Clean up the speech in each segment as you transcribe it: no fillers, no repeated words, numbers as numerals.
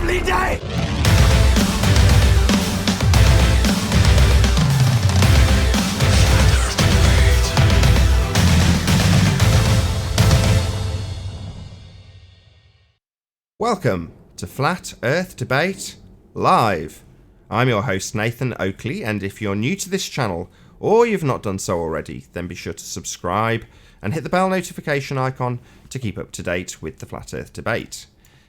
lovely day! Welcome to Flat Earth Debate Live. I'm your host Nathan Oakley, and if you're new to this channel or you've not done so already, then be sure to subscribe and hit the bell notification icon to keep up to date with the Flat Earth Debate.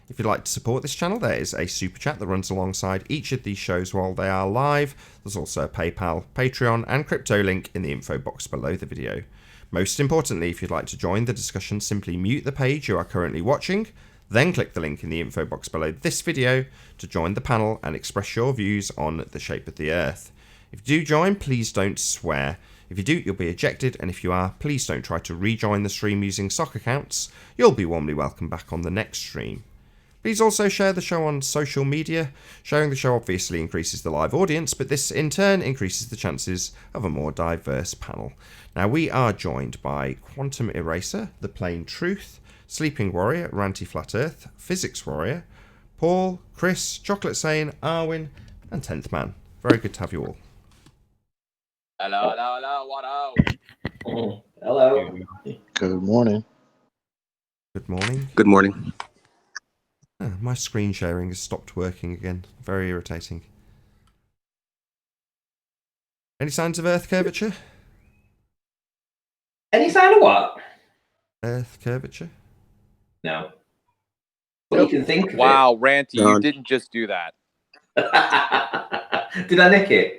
If you'd like to support this channel, there is a super chat that runs alongside each of these shows while they are live. There's also a PayPal, Patreon and crypto link in the info box below the video. Most importantly, if you'd like to join the discussion, simply mute the page you are currently watching, then click the link in the info box below this video to join the panel and express your views on the shape of the Earth. If you do join, please don't swear. If you do, you'll be ejected, and if you are, please don't try to rejoin the stream using sock accounts. You'll be warmly welcomed back on the next stream. Please also share the show on social media. Sharing the show obviously increases the live audience, but this in turn increases the chances of a more diverse panel. Now, we are joined by Quantum Eraser, The Plain Truth, Sleeping Warrior, Ranty Flat Earth, Physics Warrior, Paul, Chris, Chocolate Sane, Arwin, and 10th Man. Very good to have you all. Hello, what up? Hello. Good morning. Good morning. Good morning. My screen sharing has stopped working again. Very irritating. Any signs of Earth curvature? Any sign of what? Earth curvature? No. Well, you can think of Wow, Ranty, No. you didn't just do that. it. Did I nick it?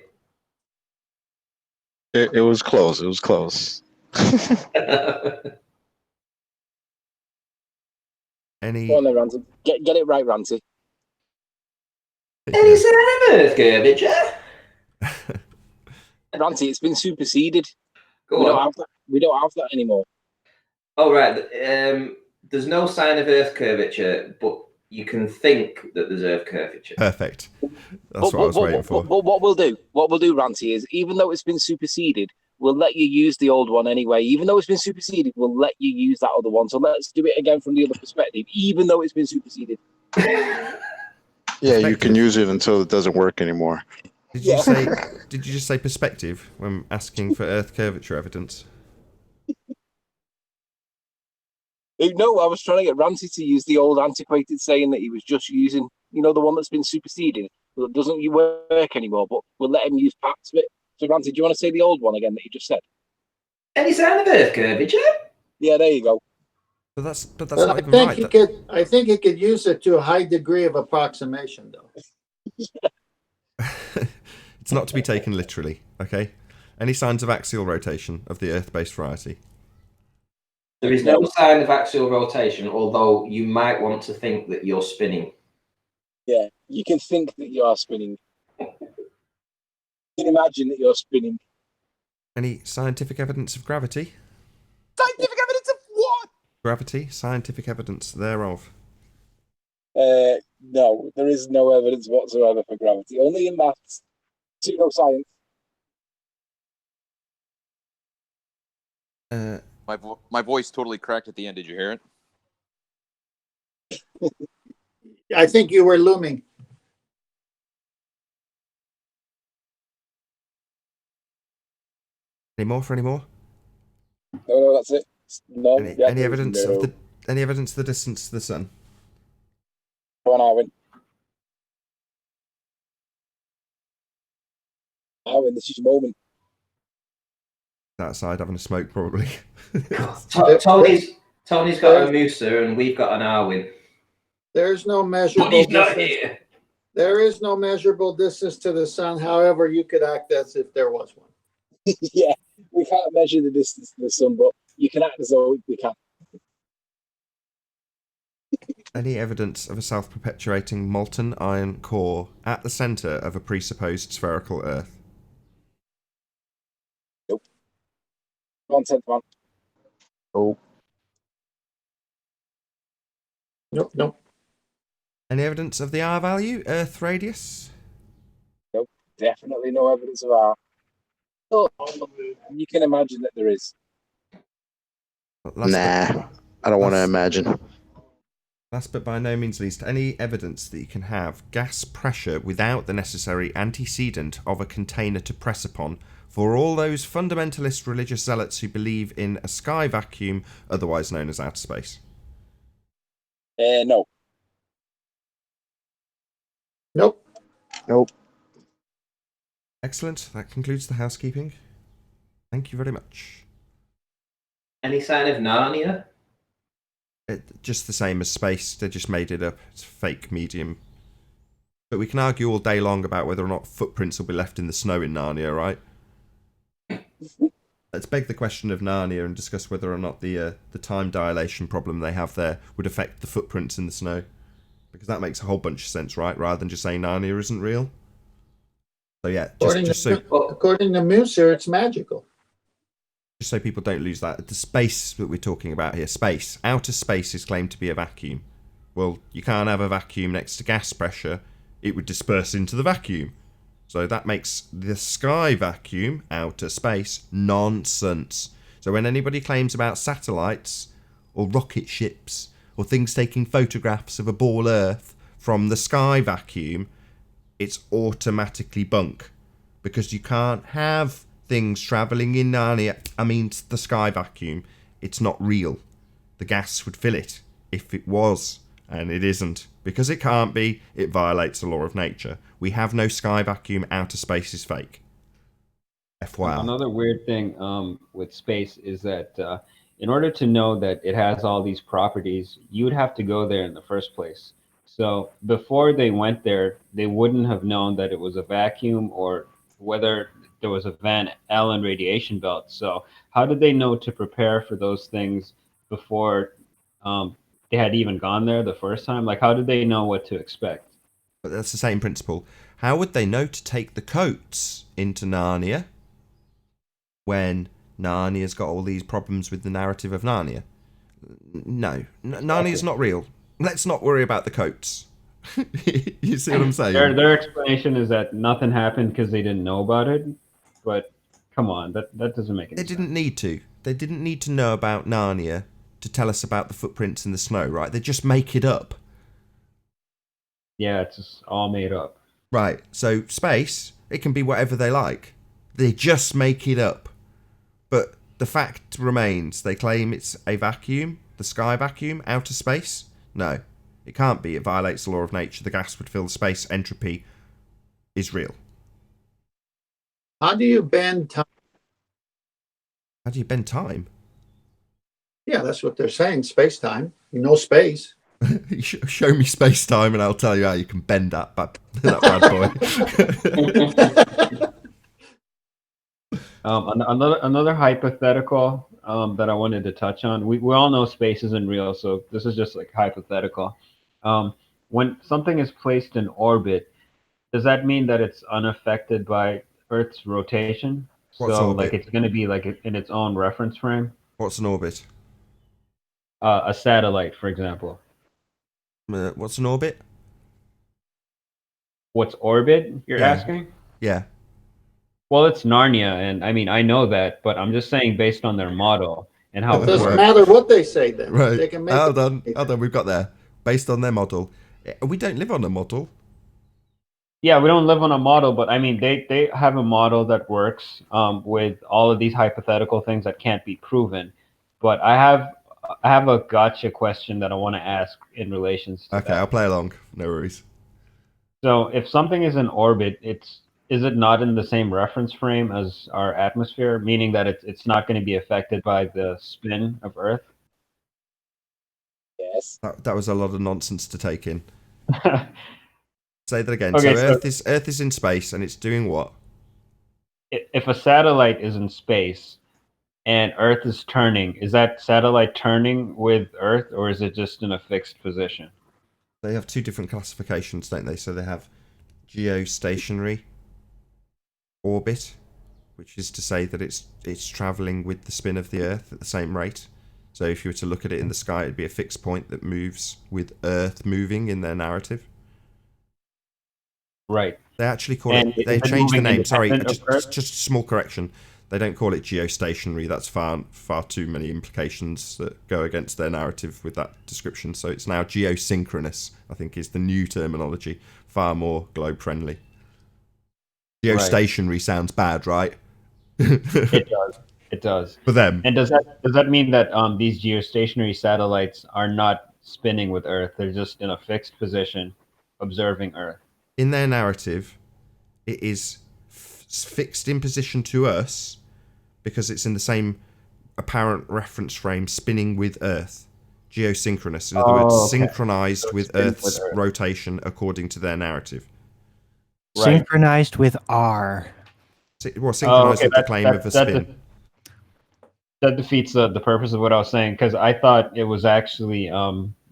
It was close. It was close. Any? Go on then, Ranty. Get it right, Ranty. Any sign of Earth curvature? Ranty, it's been superseded. Go We on. don't have that. We don't have that anymore. Oh, right. There's no sign of Earth curvature, but you can think that there's Earth curvature. Perfect. That's what I was waiting for. But what we'll do, Ranty, is even though it's been superseded, we'll let you use the old one anyway. Even though it's been superseded, we'll let you use that other one. So let's do it again from the other perspective, even though it's been superseded. Yeah, you can use it until it doesn't work anymore. Did you say? Did you just say perspective when asking for Earth curvature evidence? No, I was trying to get Ranty to use the old antiquated saying that he was just using, the one that's been superseded. That doesn't work anymore, but we'll let him use parts of it. So, Ranty, do you want to say the old one again that you just said? Any sign of Earth curvature? Yeah, there you go. But that's But not I even think right. you could. I think you could use it to a high degree of approximation, though. It's not to be taken literally, okay? Any signs of axial rotation of the Earth-based variety? There is no sign of axial rotation, although you might want to think that you're spinning. Yeah, you can think that you are spinning. You can imagine that you're spinning. Any scientific evidence of gravity? Scientific evidence of what? Gravity, scientific evidence thereof. No, there is no evidence whatsoever for gravity. Only in maths, pseudoscience. My voice totally cracked at the end. Did you hear it? I think you were looming. Any more for any more? No, that's it. No. Any evidence of the distance to the sun? Go on, Arwin. Arwin, this is your moment. Outside having a smoke, probably. Tony's got a Musa and we've got an Arwin. There's no measurable But he's not distance. here. There is no measurable distance to the sun. However, you could act as if there was one. Yeah, we can't measure the distance to the sun, but you can act as though we can. Any evidence of a self-perpetuating molten iron core at the centre of a presupposed spherical Earth? Nope. Content one. Oh, Nope. Any evidence of the R value, Earth radius? Nope. Definitely no evidence of R. Oh, you can imagine that there is. nah. I don't want to imagine. Last but by no means least, any evidence that you can have gas pressure without the necessary antecedent of a container to press upon for all those fundamentalist religious zealots who believe in a sky vacuum, otherwise known as outer space? No. Nope. Nope. Excellent. That concludes the housekeeping. Thank you very much. Any sign of Narnia? Just the same as space. They just made it up. It's a fake medium. But we can argue all day long about whether or not footprints will be left in the snow in Narnia, right? Let's beg the question of Narnia and discuss whether or not the time dilation problem they have there would affect the footprints in the snow. Because that makes a whole bunch of sense, right? Rather than just saying Narnia isn't real. So yeah, According to Muser, it's magical. Just so people don't lose that, the space that we're talking about here, space, outer space is claimed to be a vacuum. Well, you can't have a vacuum next to gas pressure. It would disperse into the vacuum. So that makes the sky vacuum, outer space, nonsense. So when anybody claims about satellites or rocket ships or things taking photographs of a ball Earth from the sky vacuum, it's automatically bunk. Because you can't have things travelling in Narnia, the sky vacuum. It's not real. The gas would fill it if it was, and it isn't. Because it can't be, it violates the law of nature. We have no sky vacuum, outer space is fake. FYI. Another weird thing with space is that in order to know that it has all these properties, you would have to go there in the first place. So before they went there, they wouldn't have known that it was a vacuum or whether there was a Van Allen radiation belt. So how did they know to prepare for those things before they had even gone there the first time? Like, how did they know what to expect? But that's the same principle. How would they know to take the coats into Narnia when Narnia's got all these problems with the narrative of Narnia? No, Narnia's not real. Let's not worry about the coats. You see what I'm saying? Their explanation is that nothing happened because they didn't know about it. But come on, that doesn't make any sense. They didn't need to. They didn't need to know about Narnia to tell us about the footprints in the snow, right? They just make it up. Yeah, it's just all made up. Right, so space, it can be whatever they like. They just make it up. But the fact remains, they claim it's a vacuum, the sky vacuum, outer space. No, it can't be. It violates the law of nature. The gas would fill the space. Entropy is real. How do you bend time? How do you bend time? Yeah, that's what they're saying. Space time. You know space. Show me space time, and I'll tell you how you can bend that bad boy. Another hypothetical that I wanted to touch on. We all know space isn't real, so this is just like hypothetical. When something is placed in orbit, does that mean that it's unaffected by Earth's rotation? What's so orbit? like it's going to be like in its own reference frame? What's an orbit? A satellite, for example. What's an orbit? What's orbit, you're asking? Yeah. Well, it's Narnia, and I know that, but I'm just saying based on their model and how It it doesn't works. matter what they say then. Right. They can make Hold on, we've got there. Based on their model. We don't live on a model. Yeah, we don't live on a model, but they have a model that works with all of these hypothetical things that can't be proven. But I have a gotcha question that I want to ask in relation to Okay, that. I'll play along. No worries. So if something is in orbit, is it not in the same reference frame as our atmosphere, meaning that it's not going to be affected by the spin of Earth? Yes. That was a lot of nonsense to take in. Say that again. Okay, so Earth is in space and it's doing what? If a satellite is in space and Earth is turning, is that satellite turning with Earth, or is it just in a fixed position? They have two different classifications, don't they? So they have geostationary orbit, which is to say that it's traveling with the spin of the Earth at the same rate. So if you were to look at it in the sky, it'd be a fixed point that moves with Earth moving in their narrative. Right. They actually call And it. They is it changed the moving name. Sorry, independent of Earth? just a small correction. They don't call it geostationary. That's far too many implications that go against their narrative with that description. So it's now geosynchronous, I think is the new terminology, far more globe friendly. Geostationary sounds bad, right? It does. It does. For them. And does that mean that these geostationary satellites are not spinning with Earth? They're just in a fixed position, observing Earth. In their narrative, it is fixed in position to us because it's in the same apparent reference frame, spinning with Earth. Geosynchronous. In other words, synchronized with Earth's rotation according to their narrative. Right. Synchronized with R. Well, synchronized with the claim of a spin. That defeats the purpose of what I was saying, because I thought it was actually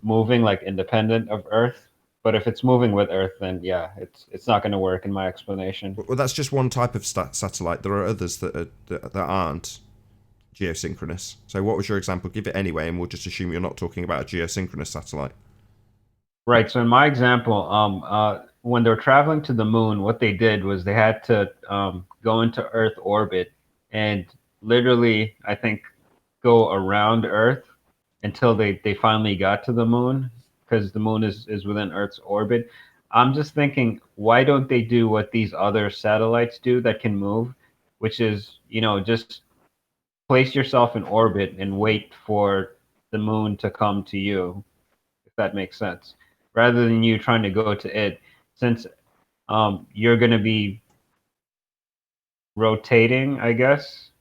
moving like independent of Earth. But if it's moving with Earth, then yeah, it's not going to work in my explanation. Well, that's just one type of satellite. There are others that aren't geosynchronous. So what was your example? Give it anyway, and we'll just assume you're not talking about a geosynchronous satellite. Right. So in my example, when they were traveling to the moon, what they did was they had to go into Earth orbit and literally, I think, go around Earth until they finally got to the moon, because the moon is within Earth's orbit. I'm just thinking, why don't they do what these other satellites do that can move, which is, just place yourself in orbit and wait for the moon to come to you, if that makes sense, rather than you trying to go to it, since you're going to be rotating, I guess,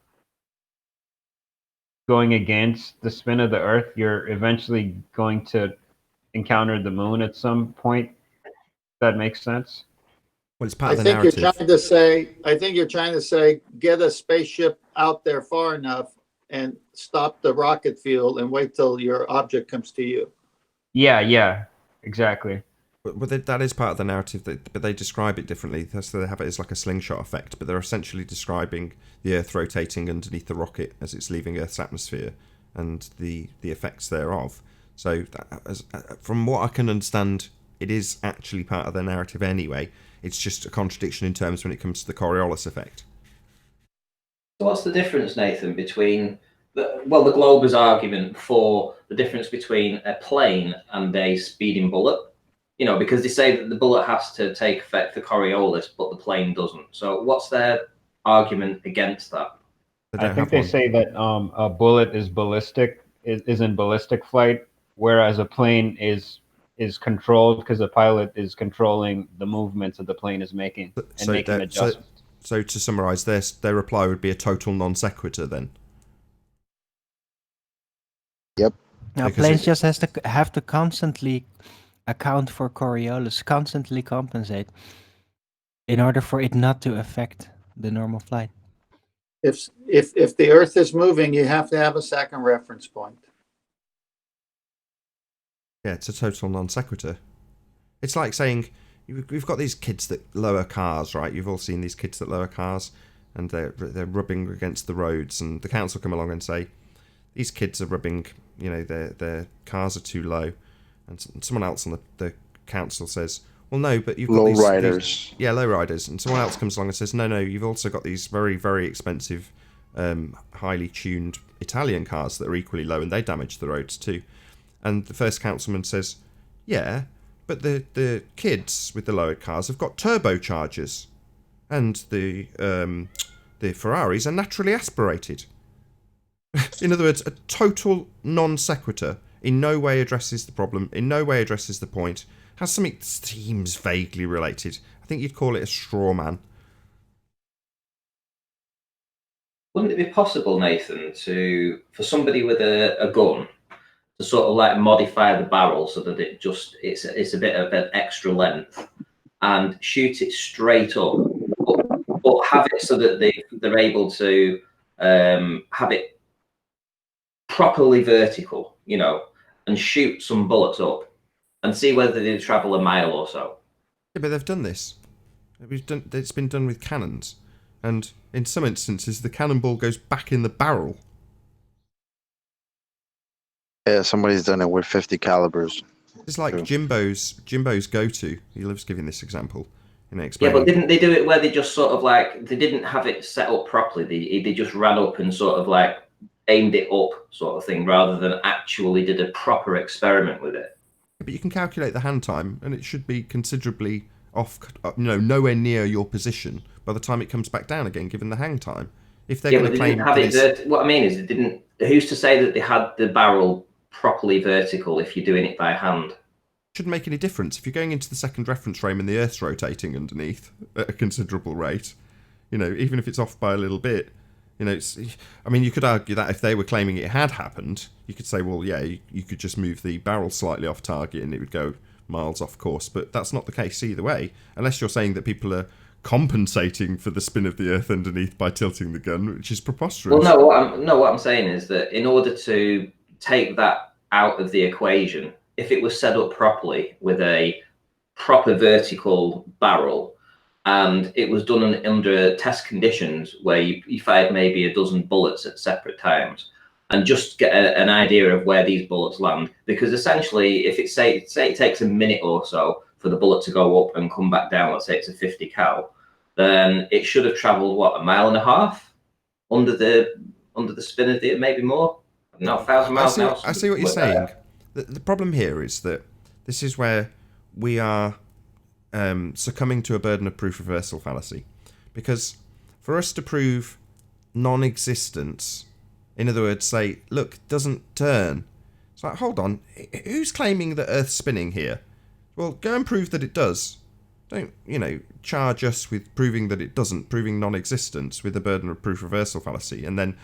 going against the spin of the Earth. You're eventually going to encounter the moon at some point. That makes sense. Well, it's part I of the think narrative. you're trying to say, get a spaceship out there far enough and stop the rocket fuel and wait till your object comes to you. Yeah, exactly. But that is part of the narrative, but they describe it differently. So they have it as like a slingshot effect, but they're essentially describing the Earth rotating underneath the rocket as it's leaving Earth's atmosphere and the effects thereof. So from what I can understand, it is actually part of their narrative anyway. It's just a contradiction in terms when it comes to the Coriolis effect. So what's the difference, Nathan, between the Glober's argument for the difference between a plane and a speeding bullet? Because they say that the bullet has to take effect for Coriolis, but the plane doesn't. So what's their argument against that? I think they say that a bullet is ballistic, is in ballistic flight, whereas a plane is controlled because the pilot is controlling the movements that the plane is making and making adjustments. So to summarize this, their reply would be a total non sequitur then. Yep. Now, Because planes just have to constantly account for Coriolis, constantly compensate in order for it not to affect the normal flight. If the Earth is moving, you have to have a second reference point. Yeah, it's a total non sequitur. It's like saying we've got these kids that lower cars, right? You've all seen these kids that lower cars, and they're rubbing against the roads, and the council come along and say these kids are rubbing, their cars are too low, and someone else on the council says, well, no, but you've got low riders. Low riders, and someone else comes along and says, no, you've also got these very, very expensive, highly tuned Italian cars that are equally low, and they damage the roads too. And the first councilman says, yeah, but the kids with the lowered cars have got turbochargers, and the Ferraris are naturally aspirated. In other words, a total non sequitur in no way addresses the problem, in no way addresses the point, has something that seems vaguely related. I think you'd call it a straw man. Wouldn't it be possible, Nathan, for somebody with a gun to sort of like modify the barrel so that it's a bit of an extra length and shoot it straight up, but have it so that they're able to have it properly vertical, and shoot some bullets up and see whether they travel a mile or so? Yeah, but they've done this. It's been done with cannons, and in some instances the cannonball goes back in the barrel. Yeah, somebody's done it with 50 calibers. It's like Jimbo's go-to. He loves giving this example. Yeah, explaining. But didn't they do it where they just sort of like, they didn't have it set up properly? They just ran up and sort of like aimed it up sort of thing, rather than actually did a proper experiment with it. But you can calculate the hand time, and it should be considerably off, nowhere near your position by the time it comes back down again, given the hang time. If they're going to claim have it what I mean is, it didn't. Who's to say that they had the barrel properly vertical if you're doing it by hand? Shouldn't make any difference if you're going into the second reference frame and the Earth's rotating underneath at a considerable rate. Even if it's off by a little bit. You could argue that if they were claiming it had happened, you could say, well, yeah, you could just move the barrel slightly off target and it would go miles off course. But that's not the case either way, unless you're saying that people are compensating for the spin of the Earth underneath by tilting the gun, which is preposterous. Well, what I'm saying is that in order to take that out of the equation, if it was set up properly with a proper vertical barrel, and it was done under test conditions where you fired maybe a dozen bullets at separate times, and just get an idea of where these bullets land. Because essentially, if it say it takes a minute or so for the bullet to go up and come back down, let's say it's a 50 cal, then it should have travelled what, 1.5 miles under the spin of the, maybe more, no, 1,000 miles an hour. I see what you're saying. The problem here is that this is where we are succumbing to a burden of proof reversal fallacy, because for us to prove non-existence, in other words, say, look, it doesn't turn, it's like, hold on, who's claiming that Earth's spinning here? Well, go and prove that it does. Don't charge us with proving that it doesn't, proving non-existence with the burden of proof reversal fallacy, and then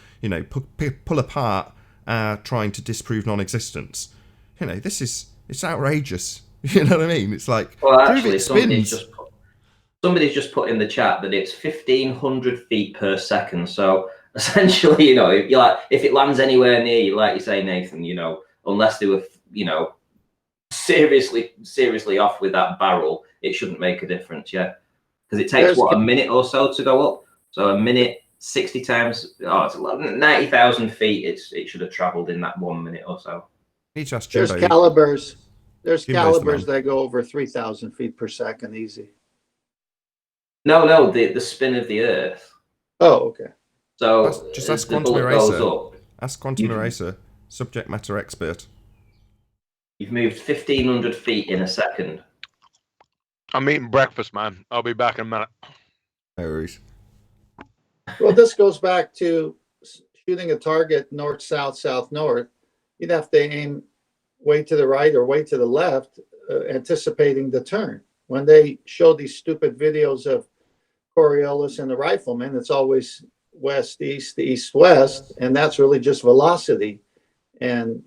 pull apart trying to disprove non-existence. It's outrageous. You know what I mean? It's like, well, actually, somebody's just put in the chat that it's 1,500 feet per second. So essentially, if it lands anywhere near you, like you say, Nathan, unless they were, seriously off with that barrel, it shouldn't make a difference. Yeah, because it takes a minute or so to go up. So a minute, 60 times, it's 90,000 feet. It should have travelled in that 1 minute or so. Need to ask There's Jimbo. calibers. There's Jimbo's calibers that go over 3,000 feet per second, easy. No, the spin of the Earth. Oh, okay. So just ask Quantum Eraser. Ask Quantum Eraser, subject matter expert. You've moved 1,500 feet in a second. I'm eating breakfast, man. I'll be back in a minute. No worries. Well, this goes back to shooting a target north, south, south, north. You'd have to aim way to the right or way to the left, anticipating the turn. When they show these stupid videos of Coriolis and the rifleman, it's always west, east, west, and that's really just velocity and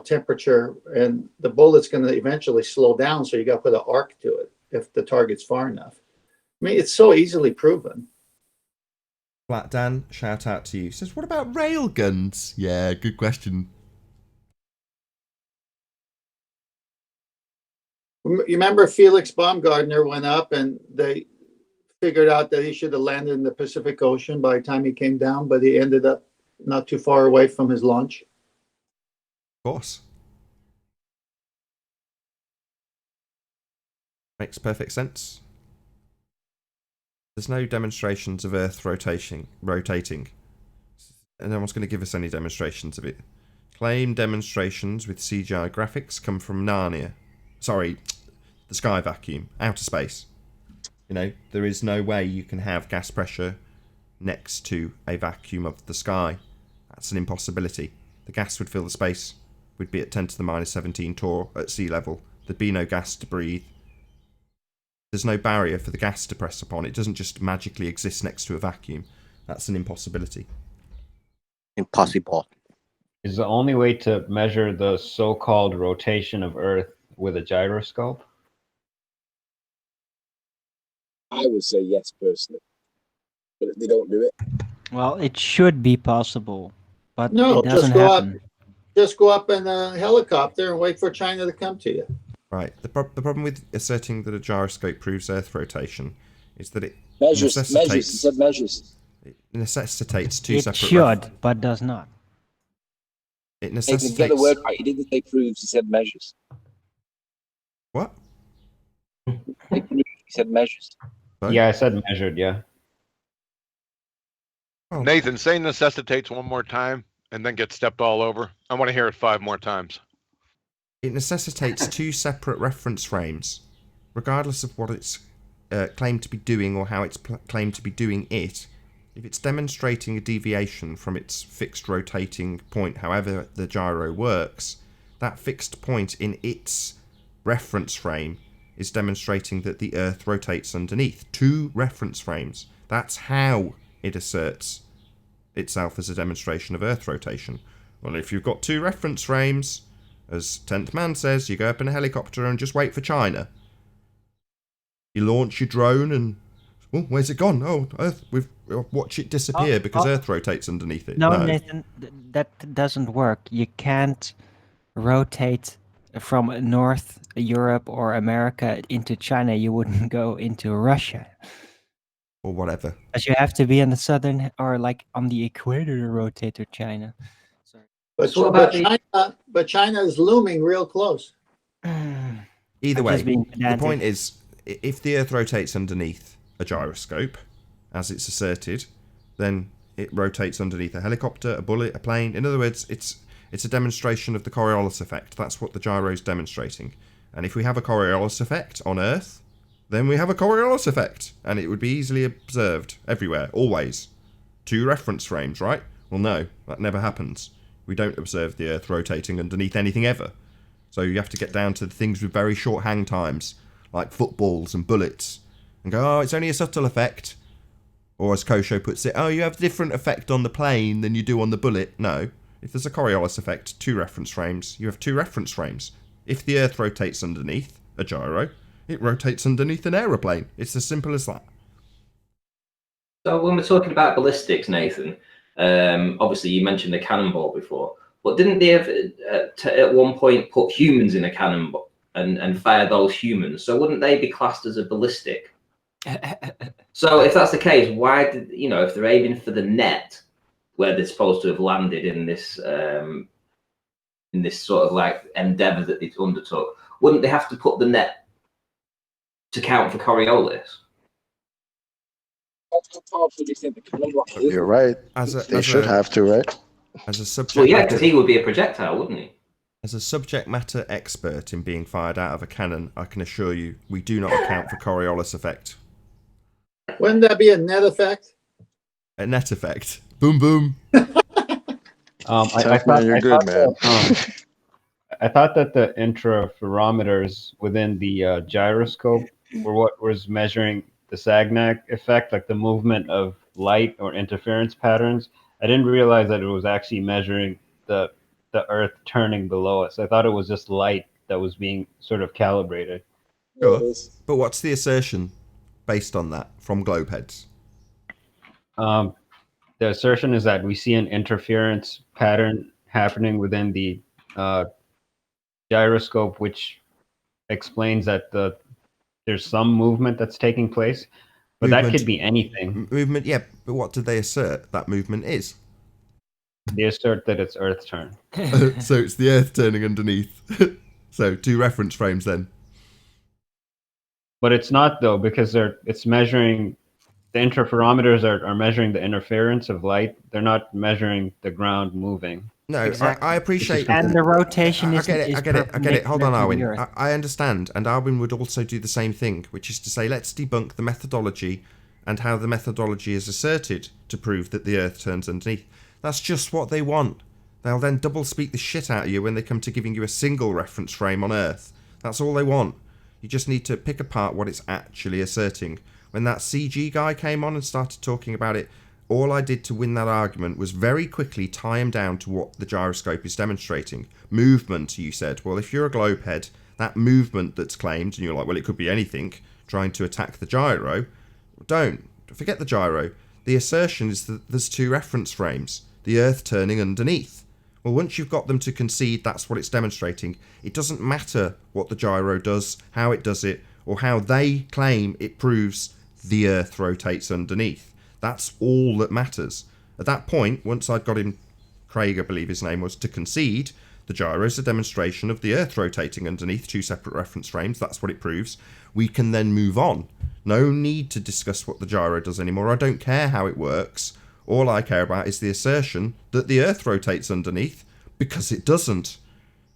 temperature, and the bullet's going to eventually slow down, so you got to put an arc to it if the target's far enough. I mean, it's so easily proven. Flat Dan, shout out to you. Says, what about rail guns? Yeah, good question. You remember Felix Baumgartner went up and they figured out that he should have landed in the Pacific Ocean by the time he came down, but he ended up not too far away from his launch. Of course. Makes perfect sense. There's no demonstrations of Earth rotating. And no one's going to give us any demonstrations of it. Claim demonstrations with CGI graphics come from Narnia. Sorry, the sky vacuum, outer space. There is no way you can have gas pressure next to a vacuum of the sky. That's an impossibility. The gas would fill the space. We'd be at 10 to the minus 17 torr at sea level. There'd be no gas to breathe. There's no barrier for the gas to press upon. It doesn't just magically exist next to a vacuum. That's an impossibility. Impossible. Is the only way to measure the so-called rotation of Earth with a gyroscope? I would say yes, personally, but they don't do it. Well, it should be possible, but No, it doesn't happen. Just go up in a helicopter and wait for China to come to you. Right. The problem with asserting that a gyroscope proves Earth rotation is that it Measures. necessitates... He said measures. It necessitates two It separate... should, but does not. It He necessitates... didn't get the word right. He didn't say proves. He said measures. What? He said measures. Sorry? Yeah, I said measured. Yeah. Oh. Nathan, say necessitates one more time and then get stepped all over. I want to hear it 5 more times. It necessitates 2 separate reference frames, regardless of what it's claimed to be doing or how it's claimed to be doing it. If it's demonstrating a deviation from its fixed rotating point, however the gyro works, that fixed point in its reference frame is demonstrating that the Earth rotates underneath. 2 reference frames. That's how it asserts itself as a demonstration of Earth rotation. Well, if you've got 2 reference frames, as 10th Man says, you go up in a helicopter and just wait for China. You launch your drone and, well, where's it gone? Oh, Earth, we've watch it disappear because Earth rotates underneath it. No, Nathan, that doesn't work. You can't rotate from North Europe or America into China. You wouldn't go into Russia. Or whatever. Because you have to be on the southern or like on the equator to rotate to China. Sorry. But China is looming real close. Either way, the point is, if the Earth rotates underneath a gyroscope, as it's asserted, then it rotates underneath a helicopter, a bullet, a plane. In other words, it's a demonstration of the Coriolis effect. That's what the gyro is demonstrating. And if we have a Coriolis effect on Earth, then we have a Coriolis effect, and it would be easily observed everywhere, always. 2 reference frames, right? Well, no, that never happens. We don't observe the Earth rotating underneath anything ever. So you have to get down to the things with very short hang times, like footballs and bullets, and go, oh, it's only a subtle effect. Or as Kosho puts it, oh, you have a different effect on the plane than you do on the bullet. No. If there's a Coriolis effect, 2 reference frames, you have 2 reference frames. If the Earth rotates underneath a gyro, it rotates underneath an aeroplane. It's as simple as that. So when we're talking about ballistics, Nathan, obviously you mentioned the cannonball before, but didn't they have at one point put humans in a cannonball and fire those humans? So wouldn't they be classed as a ballistic? So if that's the case, why did, if they're aiming for the net where they're supposed to have landed in this sort of like endeavor that they undertook, wouldn't they have to put the net to count for Coriolis? You're right. They should have to, right? As a subject. Well, yeah, because he would be a projectile, wouldn't he? As a subject matter expert in being fired out of a cannon, I can assure you we do not account for Coriolis effect. Wouldn't that be a net effect? A net effect. Boom, boom. I thought that the interferometers within the gyroscope were what was measuring the Sagnac effect, like the movement of light or interference patterns. I didn't realize that it was actually measuring the Earth turning below us. I thought it was just light that was being sort of calibrated. Sure. But what's the assertion based on that from globeheads? The assertion is that we see an interference pattern happening within the gyroscope, which explains that there's some movement that's taking place, but that could be anything. Movement, yeah, but what do they assert that movement is? They assert that it's Earth's turn. So it's the Earth turning underneath. So 2 reference frames then. But it's not, though, because it's measuring, the interferometers are measuring the interference of light. They're not measuring the ground moving. No, exactly. I appreciate. And the rotation is. I get it. Hold on, Arwin. I understand, and Arwin would also do the same thing, which is to say, let's debunk the methodology and how the methodology is asserted to prove that the Earth turns underneath. That's just what they want. They'll then double speak the shit out of you when they come to giving you a single reference frame on Earth. That's all they want. You just need to pick apart what it's actually asserting. When that CG guy came on and started talking about it, all I did to win that argument was very quickly tie him down to what the gyroscope is demonstrating. Movement, you said. Well, if you're a globehead, that movement that's claimed, and you're like, well, it could be anything, trying to attack the gyro, don't. Forget the gyro. The assertion is that there's 2 reference frames, the Earth turning underneath. Well, once you've got them to concede that's what it's demonstrating, it doesn't matter what the gyro does, how it does it, or how they claim it proves the Earth rotates underneath. That's all that matters. At that point, once I'd got him, Craig, I believe his name was, to concede The gyro is a demonstration of the Earth rotating underneath two separate reference frames. That's what it proves. We can then move on. No need to discuss what the gyro does anymore. I don't care how it works. All I care about is the assertion that the Earth rotates underneath, because it doesn't.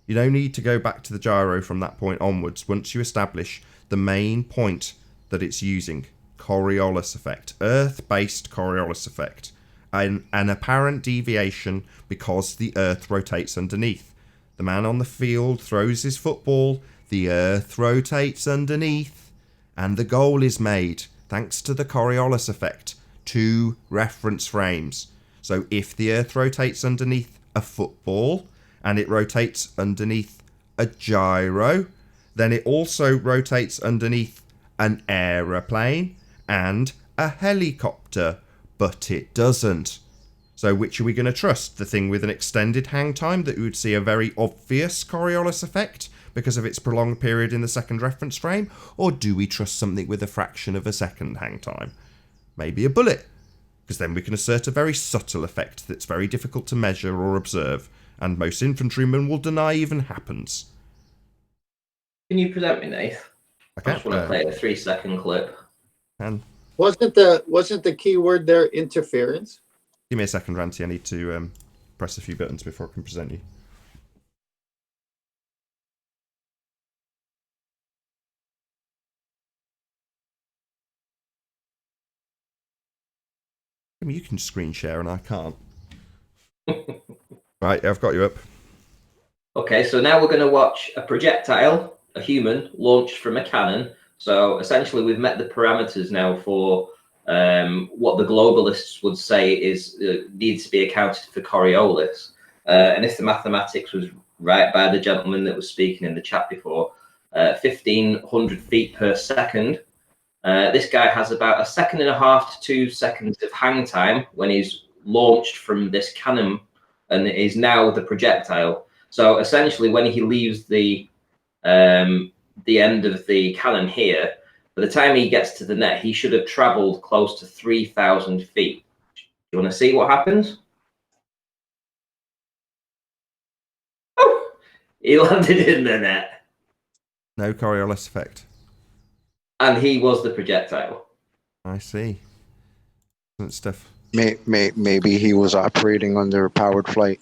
You don't need to go back to the gyro from that point onwards once you establish the main point that it's using. Coriolis effect. Earth-based Coriolis effect. An apparent deviation because the Earth rotates underneath. The man on the field throws his football, the Earth rotates underneath, and the goal is made thanks to the Coriolis effect. 2 reference frames. So if the Earth rotates underneath a football and it rotates underneath a gyro, then it also rotates underneath an aeroplane and a helicopter, but it doesn't. So which are we going to trust? The thing with an extended hang time that we would see a very obvious Coriolis effect because of its prolonged period in the second reference frame? Or do we trust something with a fraction of a second hang time? Maybe a bullet, because then we can assert a very subtle effect that's very difficult to measure or observe, and most infantrymen will deny even happens. Can you present me, Nath? Okay. I just want to play a 3-second clip. And Wasn't the key word there interference? give me a second, Ranty. I need to press a few buttons before I can present you. I mean, you can screen share and I can't. Right, I've got you up. Okay, so now we're going to watch a projectile, a human, launched from a cannon. So essentially we've met the parameters now for what the globalists would say is needs to be accounted for Coriolis. And if the mathematics was right by the gentleman that was speaking in the chat before, 1,500 feet per second. This guy has about 1.5 to 2 seconds of hang time when he's launched from this cannon and is now the projectile. So essentially, when he leaves the end of the cannon here, by the time he gets to the net, he should have travelled close to 3,000 feet. Do you want to see what happens? Oh, he landed in the net. No Coriolis effect. And he was the projectile. I see. Excellent stuff. Maybe he was operating under a powered flight.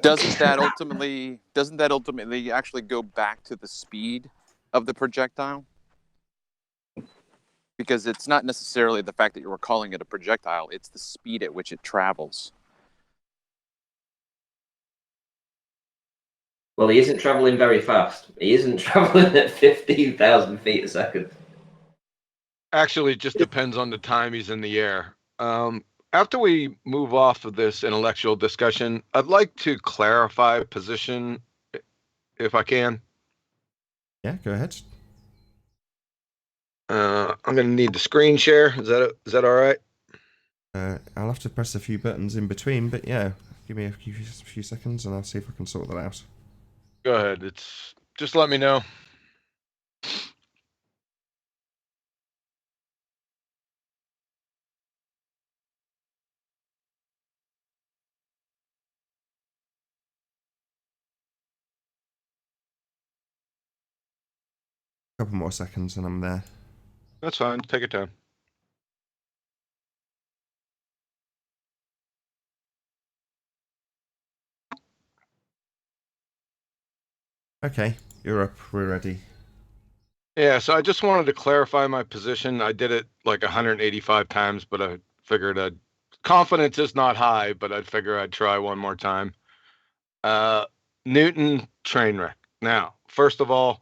Doesn't that ultimately actually go back to the speed of the projectile? Because it's not necessarily the fact that you were calling it a projectile, it's the speed at which it travels. Well, he isn't travelling very fast. He isn't travelling at 15,000 feet a second. Actually, it just depends on the time he's in the air. After we move off of this intellectual discussion, I'd like to clarify position, if I can. Yeah, go ahead. I'm going to need the screen share. Is that all right? I'll have to press a few buttons in between, but yeah, give me a few seconds and I'll see if I can sort that out. Go ahead. Just let me know. A couple more seconds and I'm there. That's fine. Take your time. Okay, you're up. We're ready. Yeah, so I just wanted to clarify my position. I did it like 185 times, but I figured confidence is not high, but I'd figure I'd try one more time. Newton train wreck. Now, first of all,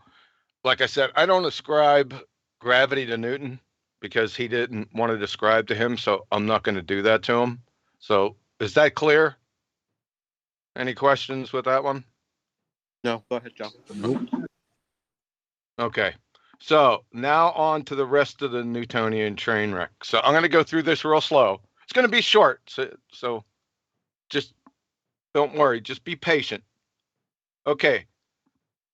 like I said, I don't ascribe gravity to Newton because he didn't want to describe to him, so I'm not going to do that to him. So is that clear? Any questions with that one? No, go ahead, John. Okay. So now on to the rest of the Newtonian train wreck. So I'm going to go through this real slow. It's going to be short. So just don't worry. Just be patient. Okay.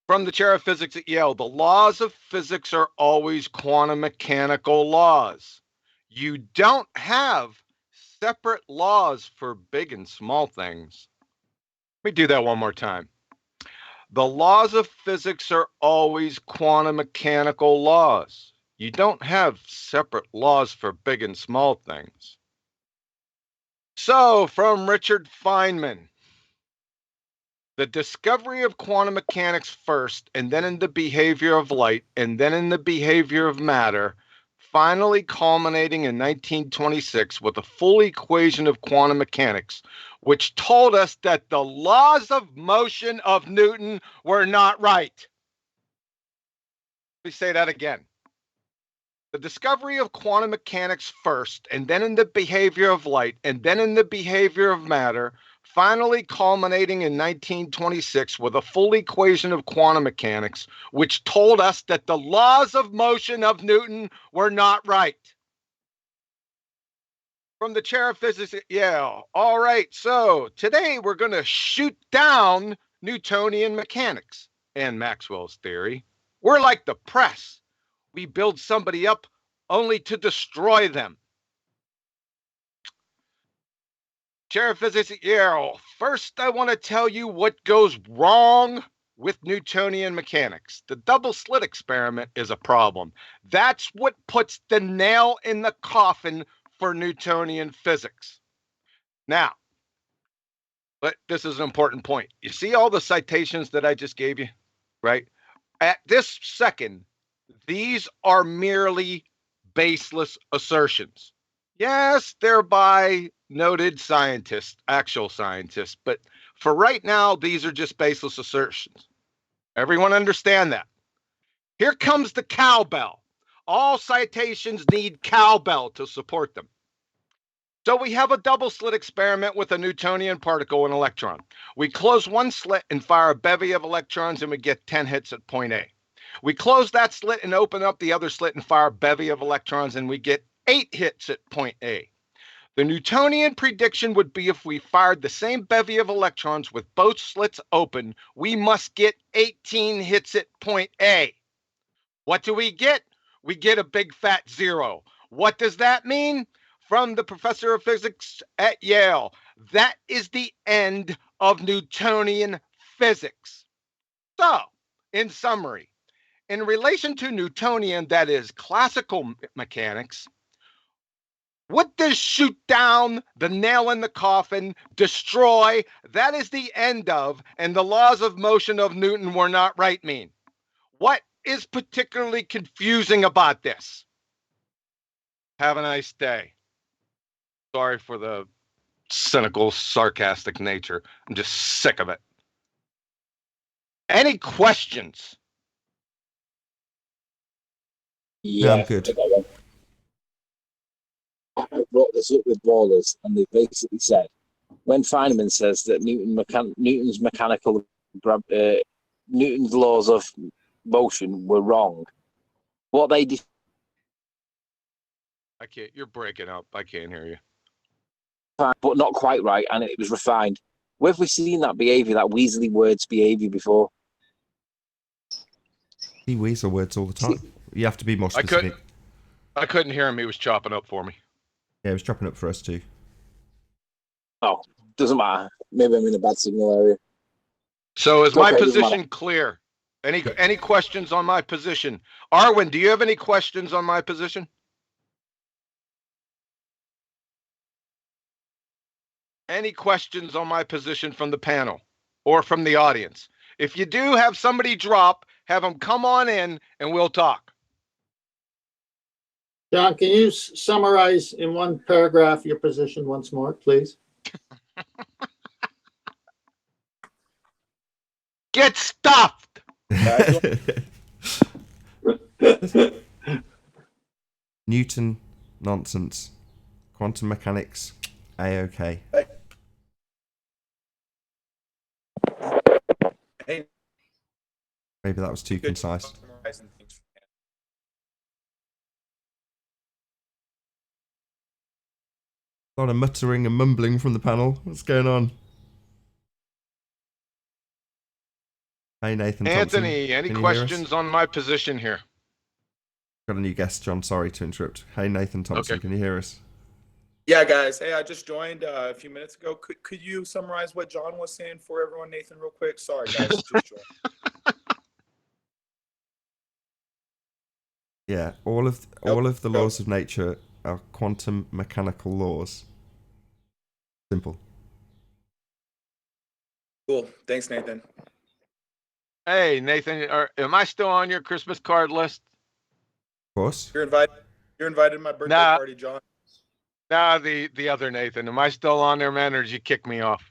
From the chair of physics at Yale, the laws of physics are always quantum mechanical laws. You don't have separate laws for big and small things. me do that one more time. The laws of physics are always quantum mechanical laws. You don't have separate laws for big and small things. So, from Richard Feynman, the discovery of quantum mechanics first, and then in the behavior of light, and then in the behavior of matter, finally culminating in 1926 with a full equation of quantum mechanics, which told us that the laws of motion of Newton were not right. Let me say that again. The discovery of quantum mechanics first, and then in the behavior of light, and then in the behavior of matter, finally culminating in 1926 with a full equation of quantum mechanics, which told us that the laws of motion of Newton were not right. From the chair of physics at Yale. All right, so today we're going to shoot down Newtonian mechanics and Maxwell's theory. We're like the press. We build somebody up only to destroy them. Chair of Physics at Yale. First, I want to tell you what goes wrong with Newtonian mechanics. The double slit experiment is a problem. That's what puts the nail in the coffin for Newtonian physics. Now, but this is an important point. You see all the citations that I just gave you, right? At this second, these are merely baseless assertions. Yes, they're by noted scientists, actual scientists, but for right now, these are just baseless assertions. Everyone understand that? Here comes the cowbell. All citations need cowbell to support them. So we have a double slit experiment with a Newtonian particle and electron. We close one slit and fire a bevy of electrons and we get 10 hits at point A. We close that slit and open up the other slit and fire a bevy of electrons and we get 8 hits at point A. The Newtonian prediction would be if we fired the same bevy of electrons with both slits open, we must get 18 hits at point A. What do we get? We get a big fat 0. What does that mean? From the professor of physics at Yale, that is the end of Newtonian physics. So, in summary, in relation to Newtonian, that is classical mechanics, what does shoot down, the nail in the coffin, destroy, that is the end of, and the laws of motion of Newton were not right mean? What is particularly confusing about this? Have a nice day. Sorry for the cynical, sarcastic nature. I'm just sick of it. Any questions? Yeah, I'm good. I brought this up with Ballers, and they basically said when Feynman says that Newton's laws of motion were wrong, what they did. I can't. You're breaking up. I can't hear you. But not quite right, and it was refined. Where have we seen that behaviour, that Weasley words behaviour before? See weasel words all the time. You have to be more specific. I couldn't hear him. He was chopping up for me. Yeah, he was chopping up for us too. Oh, doesn't matter. Maybe I'm in a bad signal area. So is my position clear? Any questions on my position? Arwen, do you have any questions on my position? Any questions on my position from the panel or from the audience? If you do, have somebody drop, have them come on in and we'll talk. John, can you summarize in one paragraph your position once more, please? Get stuffed! Newton, nonsense. Quantum mechanics, A-OK. Maybe that was too concise. A lot of muttering and mumbling from the panel. What's going on? Hey, Nathan Thompson. Anthony, any questions on my position here? Got a new guest, John. Sorry to interrupt. Hey, Nathan Thompson, Okay. Can you hear us? Yeah, guys. Hey, I just joined a few minutes ago. Could you summarize what John was saying for everyone, Nathan, real quick? Sorry, guys. Just joined. Yeah, all of the laws of nature are quantum mechanical laws. Simple. Cool. Thanks, Nathan. Hey, Nathan, am I still on your Christmas card list? Of course. You're invited. You're invited to my birthday Nah. party, John. Nah, the other Nathan. Am I still on there, man, or did you kick me off?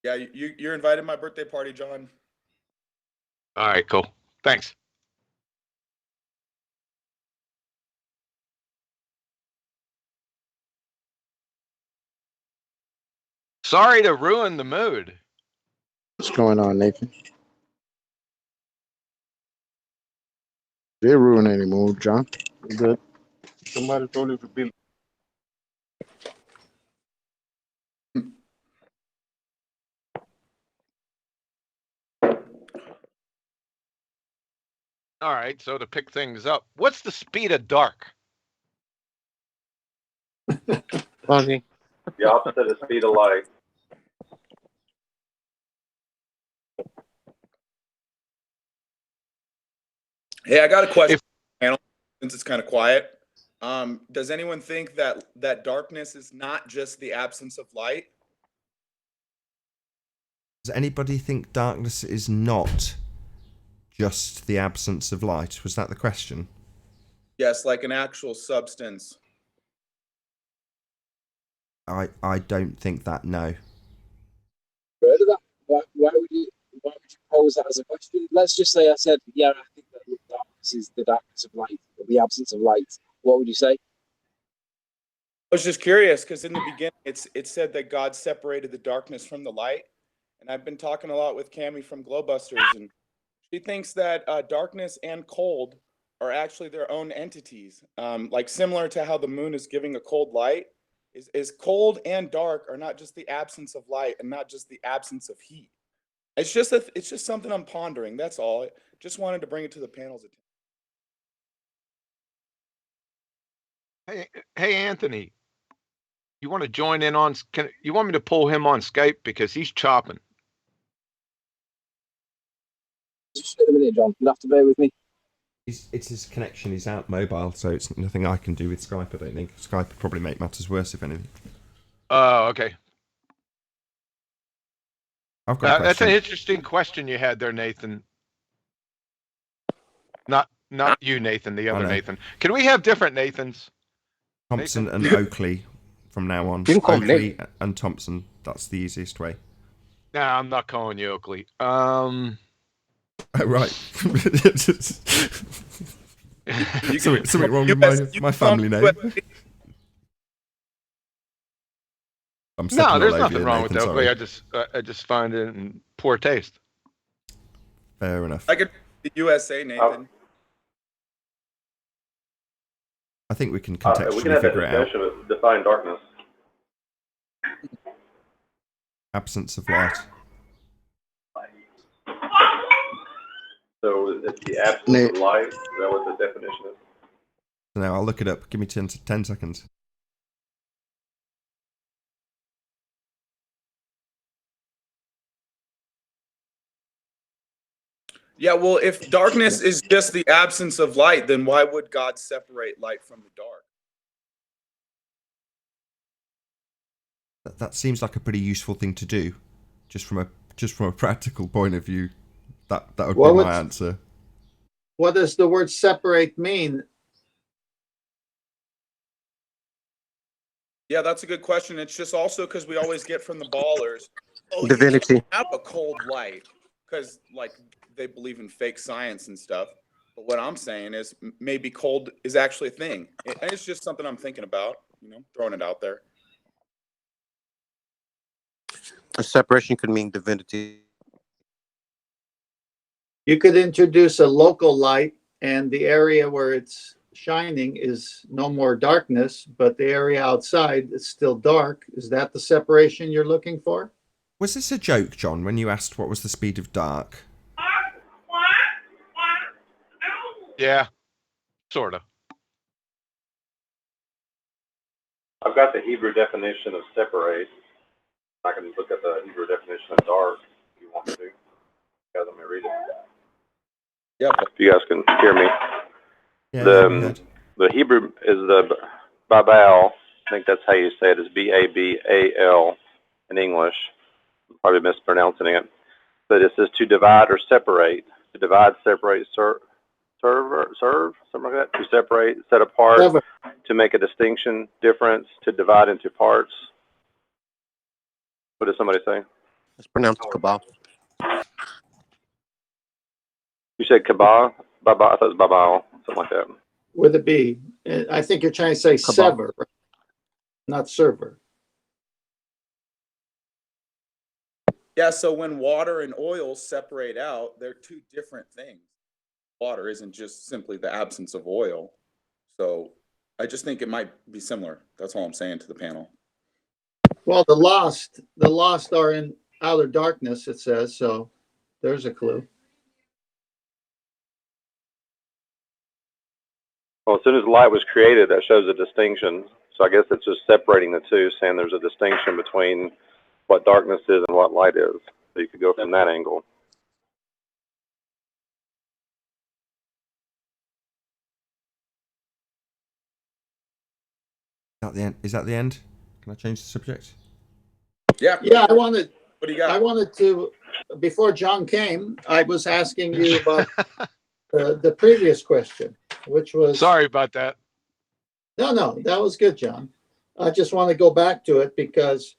Yeah, you're invited to my birthday party, John. All right, cool. Thanks. Sorry to ruin the mood. What's going on, Nathan? Did ruin any mood, John? You good? Somebody told you to be. All right, so to pick things up, what's the speed of dark? Funny. The opposite of speed of light. Hey, I got a question for the panel since it's kind of quiet. Does anyone think that darkness is not just the absence of light? Does anybody think darkness is not just the absence of light? Was that the question? Yes, like an actual substance. I don't think that, no. Heard of that? Why would you pose that as a question? Let's just say I said, yeah, I think that darkness is the darkness of light, or the absence of light. What would you say? I was just curious because in the beginning it said that God separated the darkness from the light, and I've been talking a lot with Cammie from Glowbusters, and she thinks that darkness and cold are actually their own entities, like similar to how the moon is giving a cold light. Is cold and dark are not just the absence of light and not just the absence of heat. It's just something I'm pondering. That's all. Just wanted to bring it to the panel's attention. Hey, Anthony, you want to join in on? You want me to pull him on Skype because he's chopping? Just wait a minute, John. You'll have to bear with me. It's his connection. He's out mobile, so it's nothing I can do with Skype, I don't think. Skype would probably make matters worse, if anything. Oh, okay. I've got a question. That's an interesting question you had there, Nathan. Not you, Nathan, the other Nathan. Can we have different Nathans? Thompson and Oakley from now on. You can call me Oakley and Thompson. That's the easiest way. Nah, I'm not calling you Oakley. Oh, right. something wrong with my family name. No, there's nothing wrong with Oakley. I just find it in poor taste. Fair enough. I could the USA, Nathan. I think we can contextually we can have figure it out. Define darkness. Absence of light. So it's the absence of light. Is that what the definition is? So now I'll look it up. Give me 10 seconds. Yeah, well, if darkness is just the absence of light, then why would God separate light from the dark? That seems like a pretty useful thing to do, just from a practical point of view. That would be my answer. What does the word separate mean? Yeah, that's a good question. It's just also because we always get from the ballers, Divinity. You have a cold light because like they believe in fake science and stuff. But what I'm saying is maybe cold is actually a thing. It's just something I'm thinking about, throwing it out there. A separation could mean divinity. You could introduce a local light, and the area where it's shining is no more darkness, but the area outside is still dark. Is that the separation you're looking for? Was this a joke, John, when you asked what was the speed of dark? Yeah, sort of. I've got the Hebrew definition of separate. I can look at the Hebrew definition of dark if you want me to. Guys, let me read it. Yeah. If you guys can hear me. Yeah, go ahead. The Hebrew is the Babal. I think that's how you say it. Is Babal in English. I'm probably mispronouncing it. But it says to divide or separate. To divide, separate, serve, something like that. To separate, set apart, Sever. to make a distinction, difference, to divide into parts. What did somebody say? It's pronounced cabal. You said kabah? Baba? I thought it was babal, something like that. With a B. I think you're trying to say Cabal. sever, right? Not server. Yeah, so when water and oil separate out, they're two different things. Water isn't just simply the absence of oil. So I just think it might be similar. That's all I'm saying to the panel. Well, the lost are in outer darkness, it says, so there's a clue. Well, as soon as light was created, that shows a distinction. So I guess it's just separating the two, saying there's a distinction between what darkness is and what light is. So you could go from that angle. Is that the end? Can I change the subject? Yeah. Yeah, I wanted What do you got? I wanted to, before John came, I was asking you about the previous question, which was... Sorry about that. No, that was good, John. I just want to go back to it because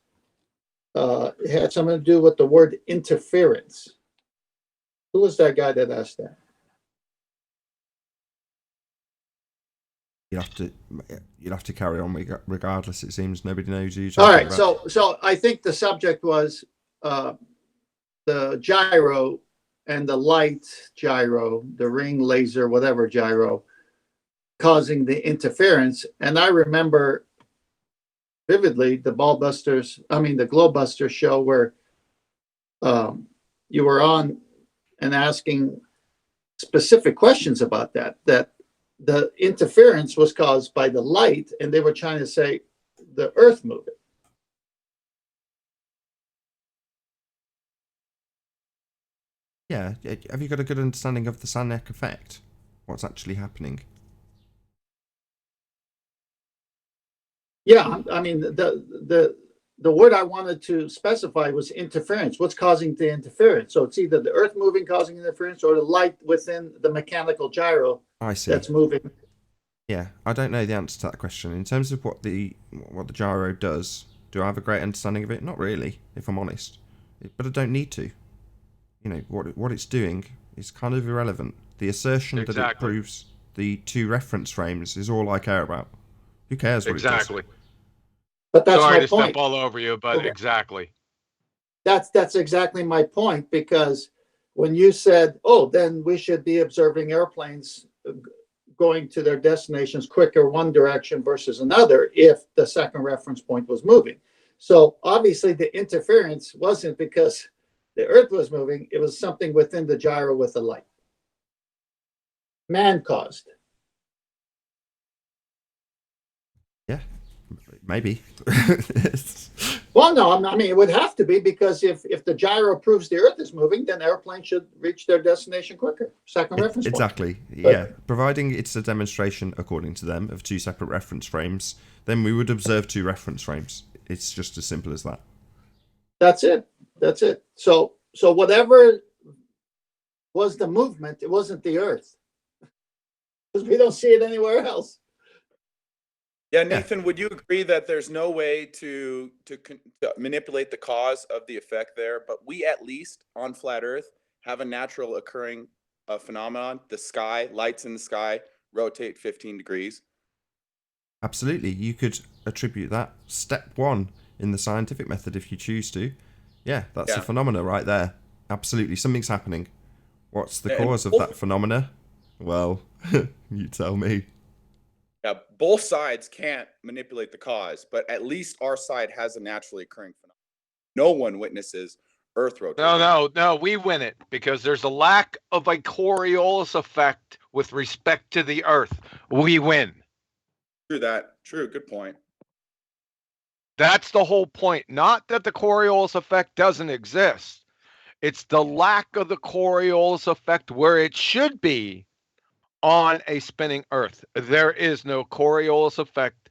it had something to do with the word interference. Who was that guy that asked that? You'll have to carry on regardless. It seems nobody knows who you're All talking right, about. so I think the subject was the gyro and the light gyro, the ring laser, whatever gyro, causing the interference. And I remember vividly the Glowbuster show where you were on and asking specific questions about that the interference was caused by the light, and they were trying to say the earth moving. Yeah. Have you got a good understanding of the Sandek effect? What's actually happening? Yeah, I mean the word I wanted to specify was interference. What's causing the interference? So it's either the earth moving causing interference or the light within the mechanical gyro that's moving. Yeah, I don't know the answer to that question. In terms of what the gyro does, do I have a great understanding of it? Not really, if I'm honest. But I don't need to. You know, what it's doing is kind of irrelevant. The assertion that it proves the two reference frames is all I care about. Who cares what it does? But that's Sorry my to point. step all over you, but exactly. That's exactly my point, because when you said, oh, then we should be observing airplanes going to their destinations quicker one direction versus another if the second reference point was moving. So obviously the interference wasn't because the earth was moving, it was something within the gyro with the light. Man caused. Yeah, maybe. Well, no, I mean, it would have to be, because if the gyro proves the earth is moving, then airplanes should reach their destination quicker. Second reference point. Exactly. Yeah. Providing it's a demonstration, according to them, of two separate reference frames, then we would observe two reference frames. It's just as simple as that. That's it. So whatever was the movement, it wasn't the earth, because we don't see it anywhere else. Yeah, Nathan, would you agree that there's no way to manipulate the cause of the effect there, but we at least on flat Earth have a natural occurring phenomenon? The sky, lights in the sky rotate 15 degrees. Absolutely. You could attribute that step one in the scientific method if you choose to. Yeah, that's a phenomena right there. Absolutely. Something's happening. What's the cause of that phenomena? Well, you tell me. Yeah, both sides can't manipulate the cause, but at least our side has a naturally occurring phenomenon. No one witnesses Earth rotating. No, we win it because there's a lack of a Coriolis effect with respect to the Earth. We win. True that. True. Good point. That's the whole point. Not that the Coriolis effect doesn't exist. It's the lack of the Coriolis effect where it should be on a spinning Earth. There is no Coriolis effect